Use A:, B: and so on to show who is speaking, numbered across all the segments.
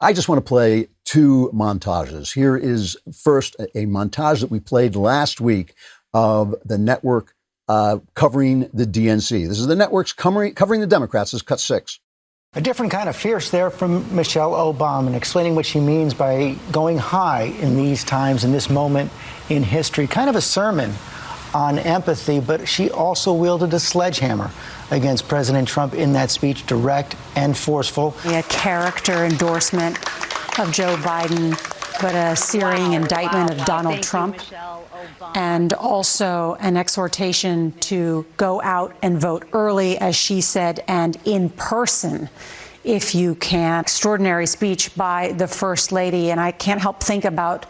A: I just want to play two montages. Here is first a montage that we played last week of the network covering the DNC. This is the networks covering the Democrats. This is cut 6.
B: A different kind of fierce there from Michelle Obama and explaining what she means by going high in these times, in this moment in history. Kind of a sermon on empathy, but she also wielded a sledgehammer against President Trump in that speech, direct and forceful.
C: A character endorsement of Joe Biden, but a searing indictment of Donald Trump, and also an exhortation to go out and vote early, as she said, and in person, if you can. Extraordinary speech by the First Lady, and I can't help think about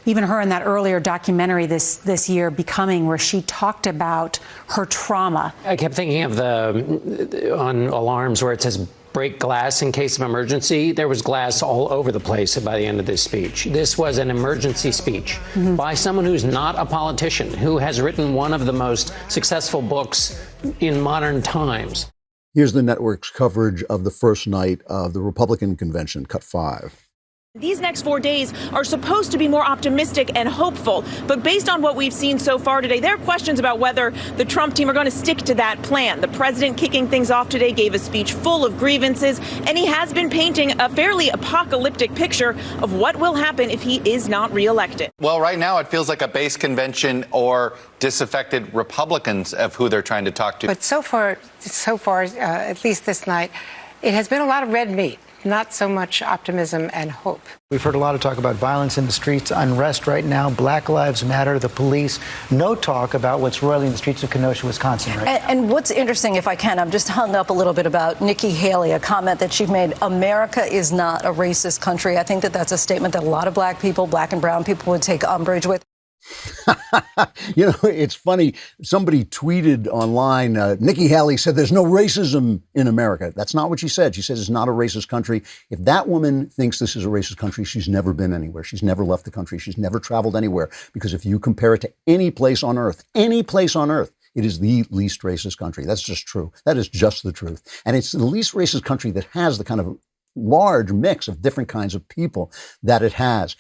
C: even her in that earlier documentary this year, Becoming, where she talked about her trauma.
D: I kept thinking of on alarms where it says break glass in case of emergency. There was glass all over the place by the end of this speech. This was an emergency speech by someone who's not a politician, who has written one of the most successful books in modern times.
A: Here's the network's coverage of the first night of the Republican convention, cut 5.
E: These next 4 days are supposed to be more optimistic and hopeful, but based on what we've seen so far today, there are questions about whether the Trump team are going to stick to that plan. The president, kicking things off today, gave a speech full of grievances, and he has been painting a fairly apocalyptic picture of what will happen if he is not reelected.
F: Well, right now it feels like a base convention or disaffected Republicans of who they're trying to talk to.
G: But so far, at least this night, it has been a lot of red meat. Not so much optimism and hope.
B: We've heard a lot of talk about violence in the streets, unrest right now, Black Lives Matter, the police. No talk about what's roiling the streets of Kenosha, Wisconsin right now.
H: And what's interesting, if I can, I'm just hung up a little bit about Nikki Haley, a comment that she made, America is not a racist country. I think that that's a statement that a lot of black people, black and brown people, would take umbrage with.
A: You know, it's funny. Somebody tweeted online, Nikki Haley said there's no racism in America. That's not what she said. She said it's not a racist country. If that woman thinks this is a racist country, she's never been anywhere. She's never left the country. She's never traveled anywhere. Because if you compare it to any place on earth, it is the least racist country. That's just true. That is just the truth. And it's the least racist country that has the kind of large mix of different kinds of people that it has.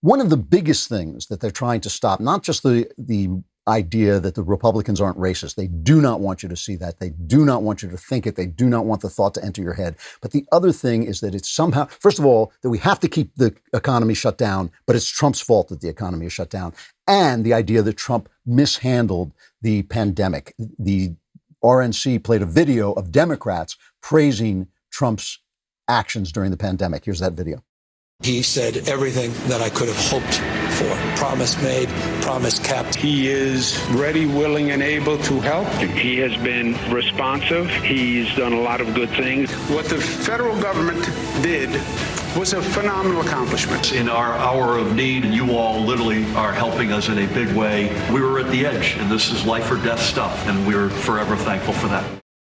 A: One of the biggest things that they're trying to stop, not just the idea that the Republicans aren't racist. They do not want you to see that. They do not want you to think it. They do not want the thought to enter your head. But the other thing is that it's somehow, first of all, that we have to keep the economy shut down, but it's Trump's fault that the economy is shut down. And the idea that Trump mishandled the pandemic. The RNC played a video of Democrats praising Trump's actions during the pandemic. Here's that video.
I: He said everything that I could have hoped for. Promise made, promise kept.
J: He is ready, willing, and able to help.
K: He has been responsive. He's done a lot of good things.
J: What the federal government did was a phenomenal accomplishment.
L: In our hour of need, and you all literally are helping us in a big way, we were at the edge, and this is life or death stuff, and we're forever thankful for that.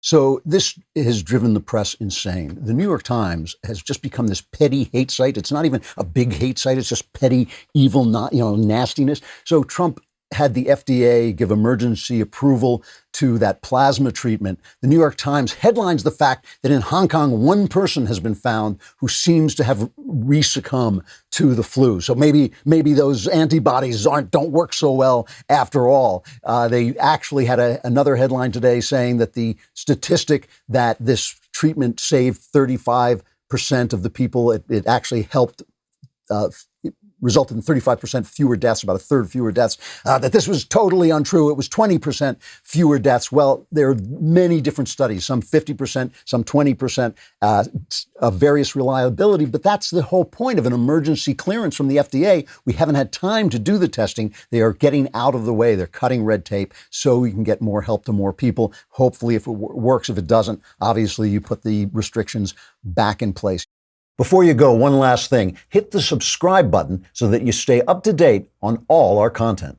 A: So this has driven the press insane. The New York Times has just become this petty hate site. It's not even a big hate site. It's just petty, evil, nastiness. So Trump had the FDA give emergency approval to that plasma treatment. The New York Times headlines the fact that in Hong Kong, one person has been found who seems to have re-succumbed to the flu. So maybe those antibodies don't work so well after all. They actually had another headline today saying that the statistic that this treatment saved 35% of the people, it actually helped resulted in 35% fewer deaths, about a third fewer deaths, that this was totally untrue. It was 20% fewer deaths. Well, there are many different studies, some 50%, some 20%, of various reliability. But that's the whole point of an emergency clearance from the FDA. We haven't had time to do the testing. They are getting out of the way. They're cutting red tape so we can get more help to more people. Hopefully, if it works, if it doesn't, obviously you put the restrictions back in place. Before you go, one last thing. Hit the subscribe button so that you stay up to date on all our content.